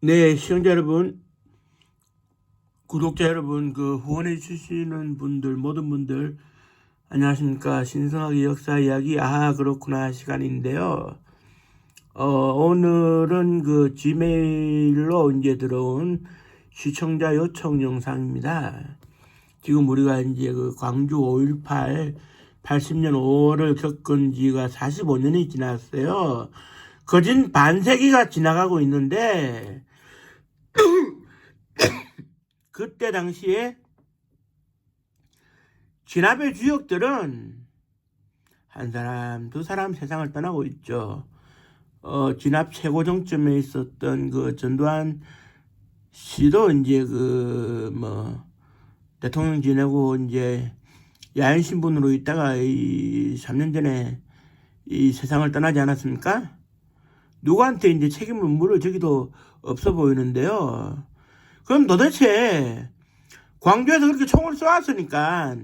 네, 시청자 여러분, 구독자 여러분, 후원해 주시는 분들, 모든 분들, 안녕하십니까. 신성하게 역사 이야기, 그렇구나 시간인데요. 오늘은 지메일로 이제 들어온 시청자 요청 영상입니다. 지금 우리가 이제 광주 5.18 80년 5월을 겪은 지가 45년이 지났어요. 거진 반세기가 지나가고 있는데, 그때 당시에 진압의 주역들은 한 사람, 두 사람 세상을 떠나고 있죠. 진압 최고 정점에 있었던 전두환 씨도 이제 대통령 지내고 이제 야인 신분으로 있다가 3년 전에 이 세상을 떠나지 않았습니까? 누구한테 이제 책임을 물을 적이도 없어 보이는데요. 그럼 도대체 광주에서 그렇게 총을 쏘았으니까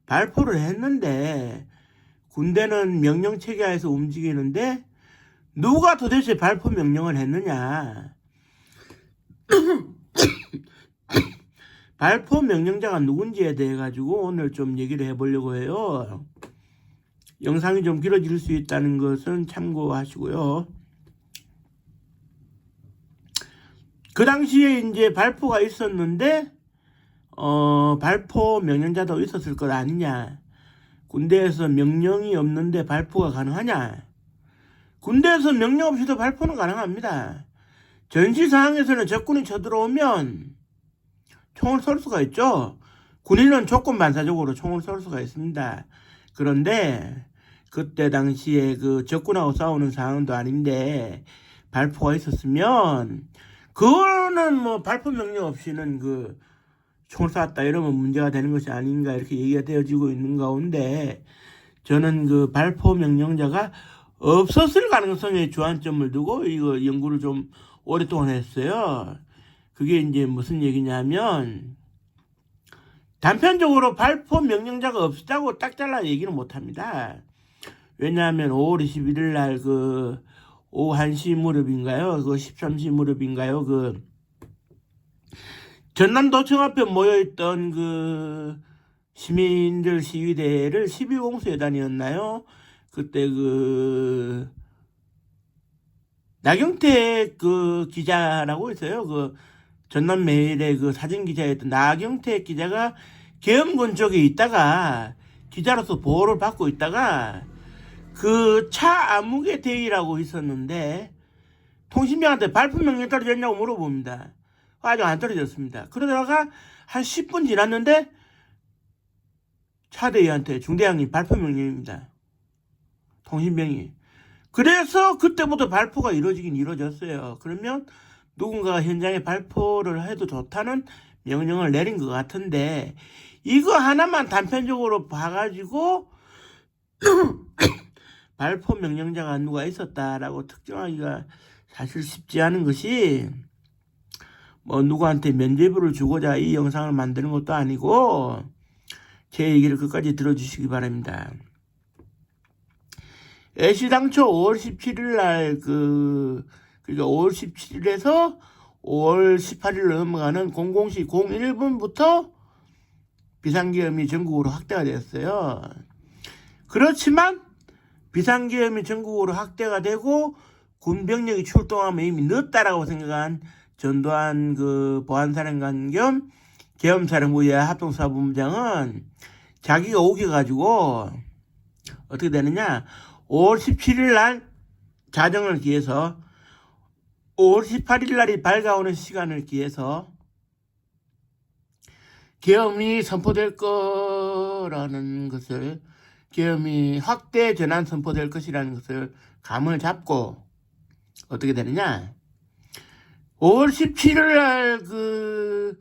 발포를 했는데 군대는 명령 체계하에서 움직이는데 누가 도대체 발포 명령을 했느냐? 발포 명령자가 누군지에 대해 가지고 오늘 좀 얘기를 해보려고 해요. 영상이 좀 길어질 수 있다는 것은 참고하시고요. 그 당시에 이제 발포가 있었는데 발포 명령자도 있었을 것 아니냐. 군대에서 명령이 없는데 발포가 가능하냐. 군대에서 명령 없이도 발포는 가능합니다. 전시 상황에서는 적군이 쳐들어오면 총을 쏠 수가 있죠. 군인은 조건 반사적으로 총을 쏠 수가 있습니다. 그런데 그때 당시에 적군하고 싸우는 상황도 아닌데 발포가 있었으면 그거는 발포 명령 없이는 총을 쐈다 이러면 문제가 되는 것이 아닌가 이렇게 얘기가 되어지고 있는 가운데 저는 발포 명령자가 없었을 가능성에 주안점을 두고 이거 연구를 좀 오랫동안 했어요. 그게 이제 무슨 얘기냐면 단편적으로 발포 명령자가 없다고 딱 잘라 얘기는 못합니다. 왜냐하면 5월 21일 날 오후 1시 무렵인가요? 13시 무렵인가요? 전남도청 앞에 모여있던 시민들 시위대를 12공수여단이었나요? 그때 나경택 기자라고 있어요. 전남매일의 사진 기자였던 나경택 기자가 계엄군 쪽에 있다가 기자로서 보호를 받고 있다가 차 암흑의 대위라고 있었는데 통신병한테 발포 명령 떨어졌냐고 물어봅니다. 아직 안 떨어졌습니다. 그러다가 한 10분 지났는데 차대위한테 중대장님 발포 명령입니다. 통신병이. 그래서 그때부터 발포가 이루어지긴 이루어졌어요. 그러면 누군가가 현장에 발포를 해도 좋다는 명령을 내린 것 같은데 이거 하나만 단편적으로 봐가지고 발포 명령자가 누가 있었다라고 특정하기가 사실 쉽지 않은 것이 누구한테 면죄부를 주고자 이 영상을 만드는 것도 아니고 제 얘기를 끝까지 들어주시기 바랍니다. 애시당초 5월 17일 날 그러니까 5월 17일에서 5월 18일 넘어가는 00시 01분부터 비상계엄이 전국으로 확대가 되었어요. 그렇지만 비상계엄이 전국으로 확대가 되고 군병력이 출동하면 이미 늦다라고 생각한 전두환 보안사령관 겸 계엄사령부의 합동사본부장은 자기가 우겨가지고 어떻게 되느냐 5월 17일 날 자정을 기해서 5월 18일 날이 밝아오는 시간을 기해서 계엄이 선포될 거라는 것을 계엄이 확대 전환 선포될 것이라는 것을 감을 잡고 어떻게 되느냐 5월 17일 날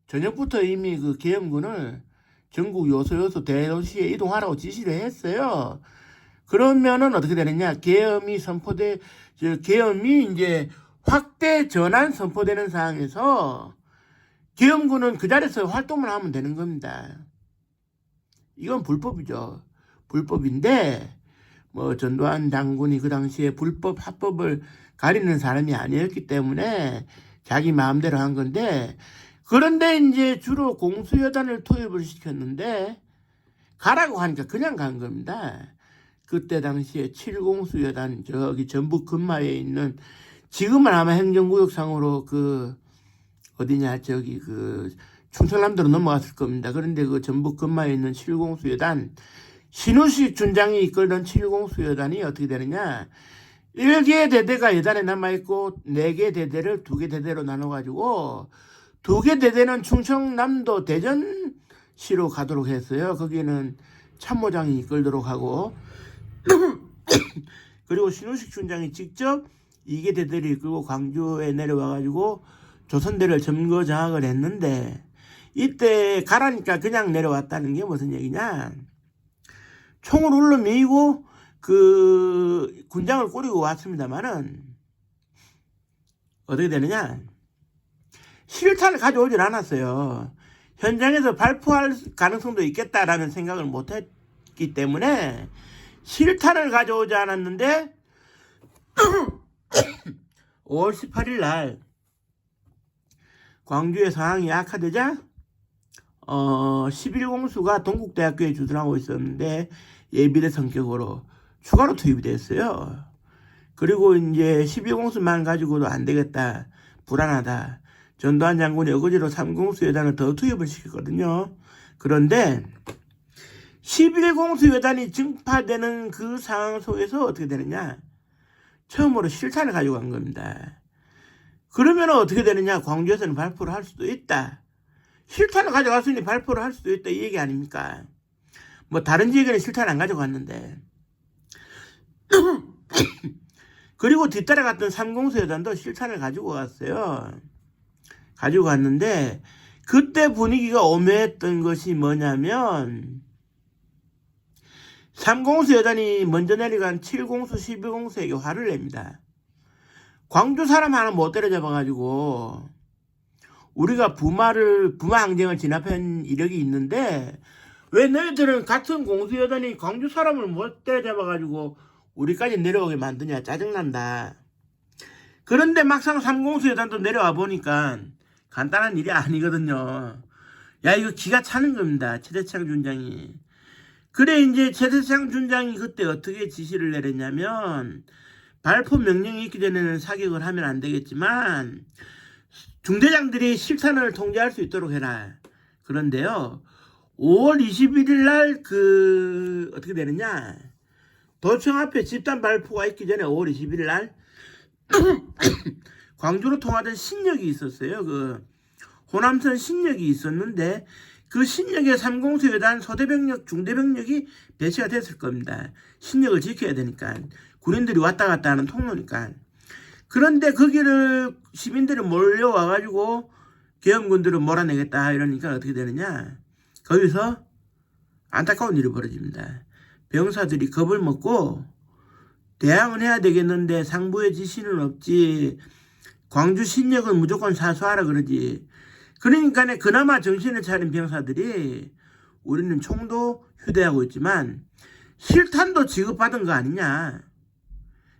저녁부터 이미 계엄군을 전국 요소 대도시에 이동하라고 지시를 했어요. 그러면은 어떻게 되느냐 계엄이 이제 확대 전환 선포되는 상황에서 계엄군은 그 자리에서 활동을 하면 되는 겁니다. 이건 불법이죠. 불법인데 전두환 장군이 그 당시에 불법 합법을 가리는 사람이 아니었기 때문에 자기 마음대로 한 건데, 그런데 이제 주로 공수여단을 투입을 시켰는데 가라고 하니까 그냥 간 겁니다. 그때 당시에 7공수여단 저기 전북 금마에 있는, 지금은 아마 행정구역상으로 그 어디냐 저기 그 충청남도로 넘어갔을 겁니다. 그런데 그 전북 금마에 있는 7공수여단, 신우식 준장이 이끌던 7공수여단이 어떻게 되느냐, 1개 대대가 여단에 남아있고 4개 대대를 2개 대대로 나눠가지고 2개 대대는 충청남도 대전시로 가도록 했어요. 거기는 참모장이 이끌도록 하고 그리고 신우식 준장이 직접 2개 대대를 이끌고 광주에 내려와가지고 조선대를 점거 장악을 했는데, 이때 가라니까 그냥 내려왔다는 게 무슨 얘기냐, 총을 울러매이고 그 군장을 꾸리고 왔습니다만은 어떻게 되느냐, 실탄을 가져오질 않았어요. 현장에서 발포할 가능성도 있겠다라는 생각을 못했기 때문에 실탄을 가져오지 않았는데 5월 18일 날 광주의 상황이 악화되자 11공수가 동국대학교에 주둔하고 있었는데 예비대 성격으로 추가로 투입이 됐어요. 그리고 이제 12공수만 가지고도 안 되겠다, 불안하다, 전두환 장군이 어거지로 3공수 여단을 더 투입을 시켰거든요. 그런데 11공수 여단이 증파되는 그 상황 속에서 어떻게 되느냐, 처음으로 실탄을 가지고 간 겁니다. 그러면 어떻게 되느냐, 광주에서는 발포를 할 수도 있다, 실탄을 가져갔으니 발포를 할 수도 있다, 이 얘기 아닙니까? 뭐 다른 지역에는 실탄 안 가져갔는데 그리고 뒤따라갔던 3공수 여단도 실탄을 가지고 갔어요. 가지고 갔는데 그때 분위기가 오묘했던 것이 뭐냐면, 3공수 여단이 먼저 내려간 7공수 11공수에게 화를 냅니다. 광주 사람 하나 못 때려잡아가지고 우리가 부마 항쟁을 진압한 이력이 있는데 왜 너희들은 같은 공수여단이 광주 사람을 못 때려잡아가지고 우리까지 내려오게 만드냐, 짜증난다. 그런데 막상 3공수여단도 내려와 보니까 간단한 일이 아니거든요. 야, 이거 기가 차는 겁니다, 최대창 준장이. 그래 이제 최대창 준장이 그때 어떻게 지시를 내렸냐면, 발포 명령이 있기 전에는 사격을 하면 안 되겠지만 중대장들이 실탄을 통제할 수 있도록 해라. 그런데요, 5월 21일 날 어떻게 되느냐, 도청 앞에 집단 발포가 있기 전에 5월 21일 날 광주로 통하던 신역이 있었어요. 그 호남선 신역이 있었는데 그 신역에 3공수 여단 소대병력, 중대병력이 배치가 됐을 겁니다. 신역을 지켜야 되니까, 군인들이 왔다 갔다 하는 통로니까. 그런데 거기를 시민들이 몰려와가지고 계엄군들을 몰아내겠다 이러니까 어떻게 되느냐, 거기서 안타까운 일이 벌어집니다. 병사들이 겁을 먹고 대항은 해야 되겠는데 상부의 지시는 없지, 광주 신역은 무조건 사수하라 그러지. 그러니까 그나마 정신을 차린 병사들이 우리는 총도 휴대하고 있지만 실탄도 지급받은 거 아니냐,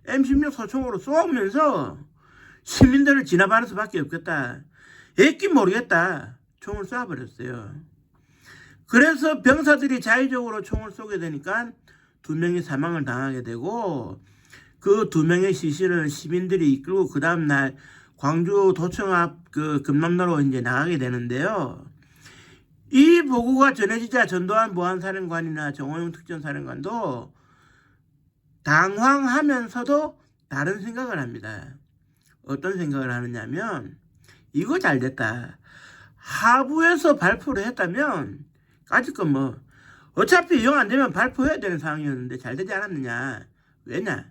M16 소총으로 쏘면서 시민들을 진압하는 수밖에 없겠다, 애낀 모르겠다, 총을 쏴버렸어요. 그래서 병사들이 자의적으로 총을 쏘게 되니까 2명이 사망을 당하게 되고, 그 2명의 시신을 시민들이 이끌고 그 다음날 광주 도청 앞 그 금남로로 이제 나가게 되는데요. 이 보고가 전해지자 전두환 보안사령관이나 정호영 특전사령관도 당황하면서도 다른 생각을 합니다. 어떤 생각을 하느냐면, 이거 잘됐다, 하부에서 발표를 했다면 까짓 뭐 어차피 영 안 되면 발표해야 되는 상황이었는데 잘 되지 않았느냐. 왜냐,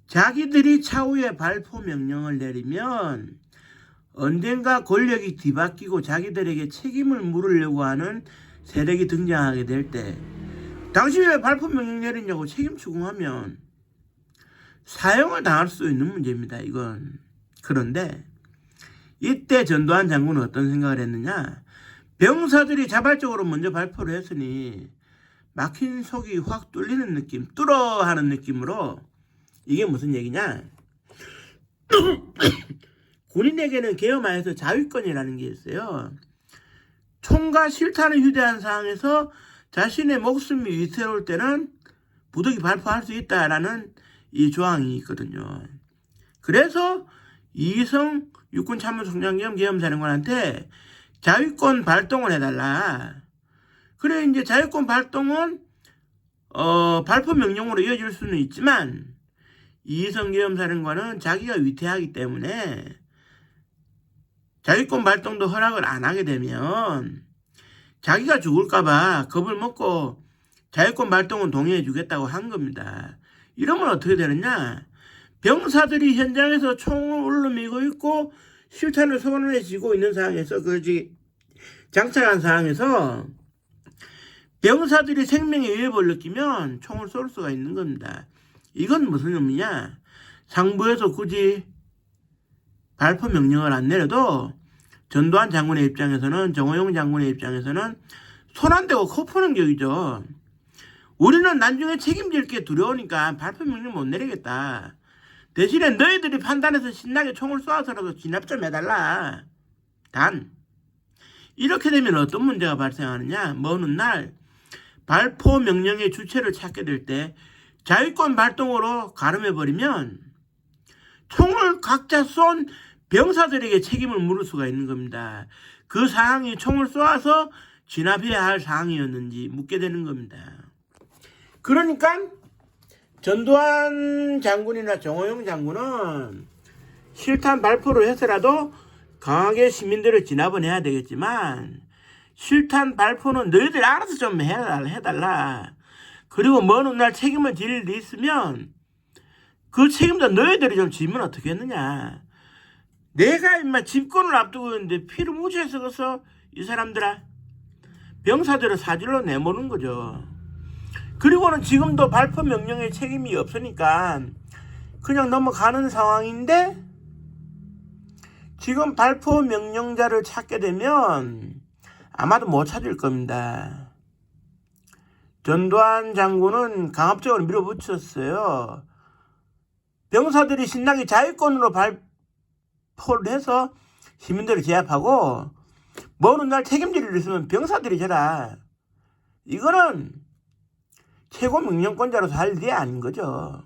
자기들이 차후에 발포 명령을 내리면 언젠가 권력이 뒤바뀌고 자기들에게 책임을 물으려고 하는 세력이 등장하게 될 때, 당신이 왜 발포 명령 내리냐고 책임 추궁하면 사형을 당할 수 있는 문제입니다, 이건. 그런데 이때 전두환 장군은 어떤 생각을 했느냐, 병사들이 자발적으로 먼저 발표를 했으니 막힌 속이 확 뚫리는 느낌, 뚫어 하는 느낌으로, 이게 무슨 얘기냐, 군인에게는 계엄하에서 자위권이라는 게 있어요. 총과 실탄을 휴대한 상황에서 자신의 목숨이 위태로울 때는 부득이 발포할 수 있다라는 이 조항이 있거든요. 그래서 이희성 육군참모총장 겸 계엄사령관한테 자위권 발동을 해달라. 그래 이제 자위권 발동은 발포 명령으로 이어질 수는 있지만 이희성 계엄사령관은 자기가 위태하기 때문에 자위권 발동도 허락을 안 하게 되면 자기가 죽을까봐 겁을 먹고 자위권 발동은 동의해 주겠다고 한 겁니다. 이러면 어떻게 되느냐? 병사들이 현장에서 총을 울름이고 있고 실탄을 손에 쥐고 있는 상황에서 장착한 상황에서 병사들이 생명의 위협을 느끼면 총을 쏠 수가 있는 겁니다. 이건 무슨 의미냐? 상부에서 굳이 발포 명령을 안 내려도 전두환 장군의 입장에서는, 정호영 장군의 입장에서는 손 안 대고 코 푸는 격이죠. 우리는 나중에 책임질 게 두려우니까 발포 명령 못 내리겠다. 대신에 너희들이 판단해서 신나게 총을 쏘아서라도 진압 좀 해달라. 단 이렇게 되면 어떤 문제가 발생하느냐? 먼 훗날 발포 명령의 주체를 찾게 될 때 자위권 발동으로 가름해버리면 총을 각자 쏜 병사들에게 책임을 물을 수가 있는 겁니다. 그 상황이 총을 쏘아서 진압해야 할 상황이었는지 묻게 되는 겁니다. 그러니까 전두환 장군이나 정호영 장군은 실탄 발포를 해서라도 강하게 시민들을 진압은 해야 되겠지만 실탄 발포는 너희들 알아서 좀 해달라. 그리고 먼 훗날 책임을 질 일이 있으면 그 책임도 너희들이 좀 지면 어떻게 했느냐. 내가 임마 집권을 앞두고 있는데 피를 묻혀 썩어서 이 사람들아 병사들을 사질러 내모는 거죠. 그리고는 지금도 발포 명령의 책임이 없으니까 그냥 넘어가는 상황인데 지금 발포 명령자를 찾게 되면 아마도 못 찾을 겁니다. 전두환 장군은 강압적으로 밀어붙였어요. 병사들이 신나게 자위권으로 발포를 해서 시민들을 제압하고 먼 훗날 책임질 일 있으면 병사들이 져라. 이거는 최고 명령권자로서 할 일이 아닌 거죠.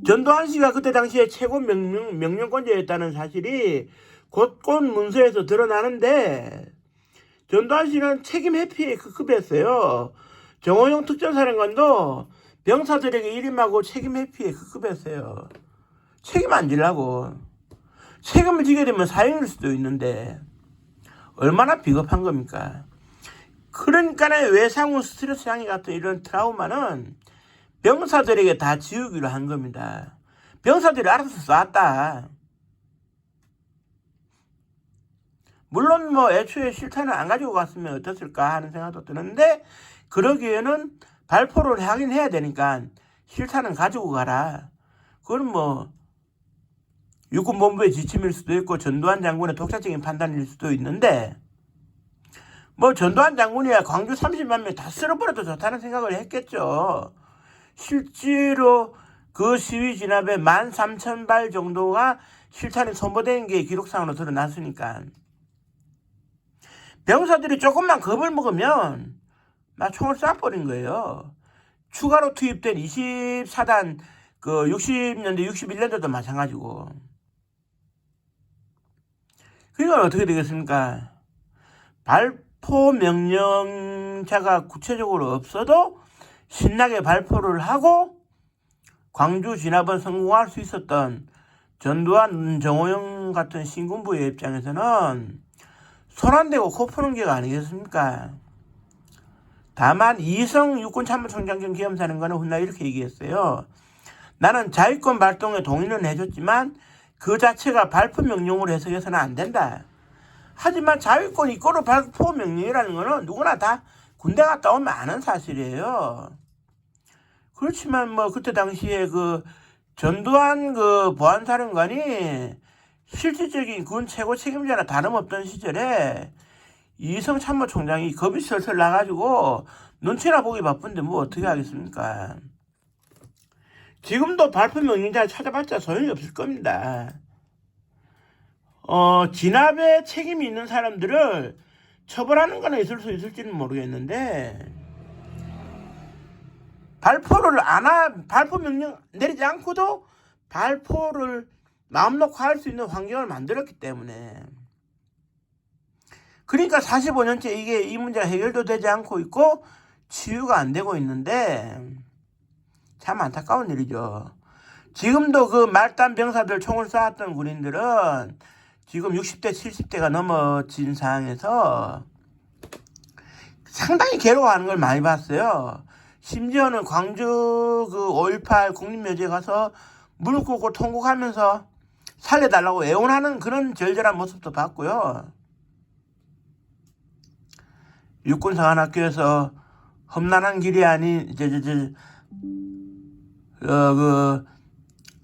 전두환 씨가 그때 당시에 최고 명령권자였다는 사실이 곳곳 문서에서 드러나는데 전두환 씨는 책임 회피에 급급했어요. 정호영 특전사령관도 병사들에게 일임하고 책임 회피에 급급했어요. 책임 안 지려고. 책임을 지게 되면 사형일 수도 있는데 얼마나 비겁한 겁니까? 그러니까 외상후 스트레스 장애 같은 이런 트라우마는 병사들에게 다 지우기로 한 겁니다. 병사들이 알아서 쐈다. 물론 애초에 실탄을 안 가지고 갔으면 어땠을까 하는 생각도 드는데 그러기에는 발포를 하긴 해야 되니까 실탄은 가지고 가라. 그건 육군본부의 지침일 수도 있고 전두환 장군의 독자적인 판단일 수도 있는데 전두환 장군이야 광주 30만 명 다 쓸어버려도 좋다는 생각을 했겠죠. 실제로 그 시위 진압에 13,000발 정도가 실탄이 소모된 게 기록상으로 드러났으니까 병사들이 조금만 겁을 먹으면 막 총을 쏴버린 거예요. 추가로 투입된 24단 60년대 61년도도 마찬가지고. 그러니까 어떻게 되겠습니까? 발포 명령자가 구체적으로 없어도 신나게 발포를 하고 광주 진압은 성공할 수 있었던 전두환, 정호영 같은 신군부의 입장에서는 손 안 대고 코 푸는 게 아니겠습니까? 다만 이희성 육군참모총장 겸 계엄사령관은 훗날 이렇게 얘기했어요. 나는 자위권 발동에 동의는 해줬지만 그 자체가 발포 명령으로 해석해서는 안 된다. 하지만 자위권 이꼬르 발포 명령이라는 거는 누구나 다 군대 갔다 오면 아는 사실이에요. 그렇지만 그때 당시에 전두환 보안사령관이 실질적인 군 최고 책임자나 다름없던 시절에 이희성 참모총장이 겁이 슬슬 나가지고 눈치나 보기 바쁜데 어떻게 하겠습니까? 지금도 발포 명령자를 찾아봤자 소용이 없을 겁니다. 진압에 책임이 있는 사람들을 처벌하는 거는 있을 수 있을지는 모르겠는데, 발포 명령 내리지 않고도 발포를 마음 놓고 할 수 있는 환경을 만들었기 때문에, 그러니까 45년째 이 문제가 해결도 되지 않고 있고 치유가 안 되고 있는데 참 안타까운 일이죠. 지금도 그 말단 병사들 총을 쏘았던 군인들은 지금 60대 70대가 넘어진 상황에서 상당히 괴로워하는 걸 많이 봤어요. 심지어는 광주 그 5.18 국립묘지에 가서 무릎 꿇고 통곡하면서 살려달라고 애원하는 그런 절절한 모습도 봤고요. 육군사관학교에서 험난한 길이 아닌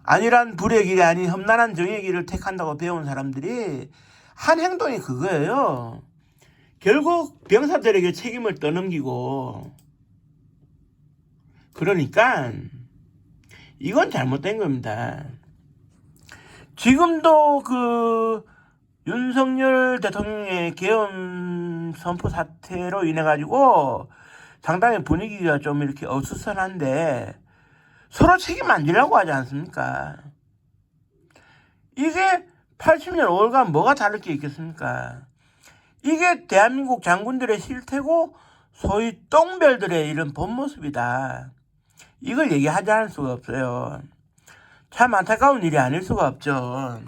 안일한 불의 길이 아닌 험난한 정의 길을 택한다고 배운 사람들이 한 행동이 그거예요. 결국 병사들에게 책임을 떠넘기고, 그러니까 이건 잘못된 겁니다. 지금도 그 윤석열 대통령의 계엄 선포 사태로 인해 가지고 상당히 분위기가 좀 이렇게 어수선한데 서로 책임 안 지려고 하지 않습니까? 이게 80년 5월간 뭐가 다를 게 있겠습니까? 이게 대한민국 장군들의 실태고 소위 똥별들의 이런 본 모습이다. 이걸 얘기하지 않을 수가 없어요. 참 안타까운 일이 아닐 수가 없죠.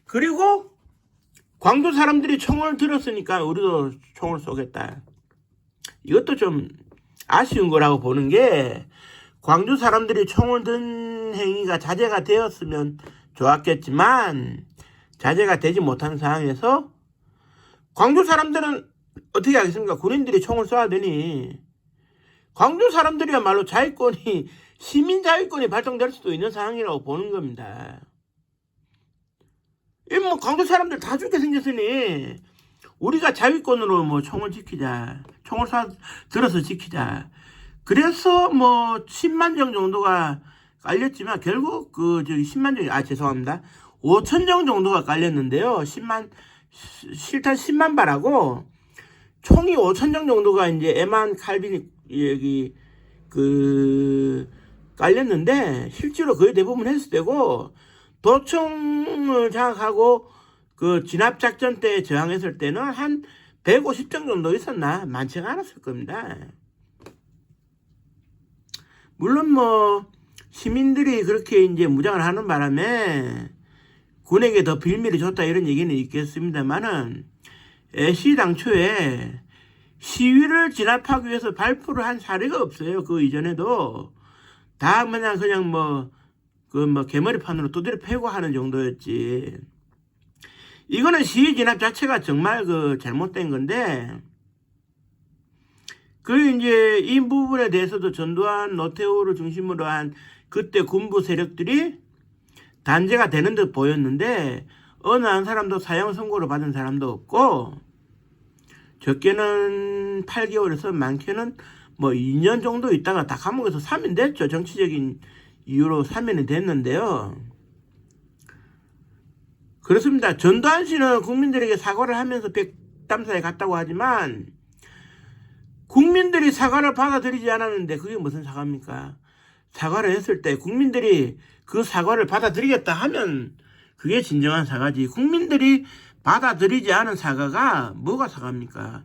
그리고 광주 사람들이 총을 들었으니까 우리도 총을 쏘겠다. 이것도 좀 아쉬운 거라고 보는 게, 광주 사람들이 총을 든 행위가 자제가 되었으면 좋았겠지만 자제가 되지 못한 상황에서 광주 사람들은 어떻게 하겠습니까? 군인들이 총을 쏘아 되니 광주 사람들이야말로 자위권이, 시민 자위권이 발동될 수도 있는 상황이라고 보는 겁니다. 뭐 광주 사람들 다 죽게 생겼으니 우리가 자위권으로 뭐 총을 지키자, 총을 들어서 지키자. 그래서 뭐 10만 정 정도가 깔렸지만 결국 그 저기 10만 정, 죄송합니다. 5천 정 정도가 깔렸는데요. 실탄 10만 발하고 총이 5천 정 정도가 이제 에만 칼빈이 여기 그 깔렸는데 실제로 거의 대부분 헬스되고, 도청을 장악하고 그 진압작전 때 저항했을 때는 한 150정 정도 있었나? 많지가 않았을 겁니다. 물론 뭐 시민들이 그렇게 이제 무장을 하는 바람에 군에게 더 빌미를 줬다 이런 얘기는 있겠습니다만은, 애시당초에 시위를 진압하기 위해서 발포를 한 사례가 없어요. 그 이전에도 다 그냥 뭐 개머리판으로 두드려 패고 하는 정도였지. 이거는 시위 진압 자체가 정말 그 잘못된 건데, 이제 이 부분에 대해서도 전두환, 노태우를 중심으로 한 그때 군부 세력들이 단죄가 되는 듯 보였는데, 어느 한 사람도 사형 선고를 받은 사람도 없고, 적게는 8개월에서 많게는 뭐 2년 정도 있다가 다 감옥에서 사면됐죠. 정치적인 이유로 사면이 됐는데요. 그렇습니다. 전두환 씨는 국민들에게 사과를 하면서 백담사에 갔다고 하지만 국민들이 사과를 받아들이지 않았는데 그게 무슨 사과입니까? 사과를 했을 때 국민들이 그 사과를 받아들이겠다 하면 그게 진정한 사과지. 국민들이 받아들이지 않은 사과가 뭐가 사과입니까?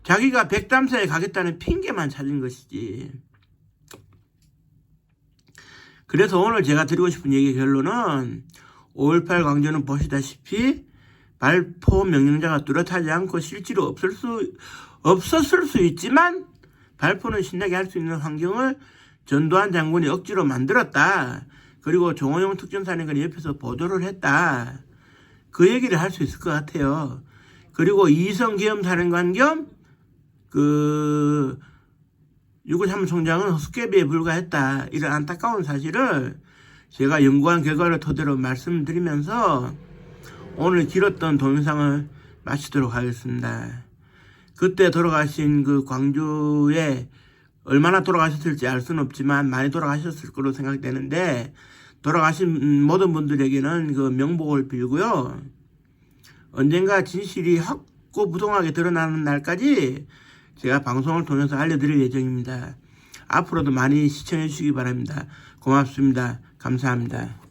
자기가 백담사에 가겠다는 핑계만 찾은 것이지. 그래서 오늘 제가 드리고 싶은 얘기 결론은, 5.18 광주는 보시다시피 발포 명령자가 뚜렷하지 않고 실제로 없었을 수 있지만 발포는 신나게 할 수 있는 환경을 전두환 장군이 억지로 만들었다. 그리고 정호영 특전사령관이 옆에서 보조를 했다. 그 얘기를 할 수 있을 것 같아요. 그리고 이성 계엄사령관 겸 육군참모총장은 헛수개비에 불과했다. 이런 안타까운 사실을 제가 연구한 결과를 토대로 말씀드리면서 오늘 길었던 동영상을 마치도록 하겠습니다. 그때 돌아가신 그 광주에 얼마나 돌아가셨을지 알 수는 없지만 많이 돌아가셨을 거로 생각되는데, 돌아가신 모든 분들에게는 그 명복을 빌고요. 언젠가 진실이 확고부동하게 드러나는 날까지 제가 방송을 통해서 알려드릴 예정입니다. 앞으로도 많이 시청해 주시기 바랍니다. 고맙습니다. 감사합니다.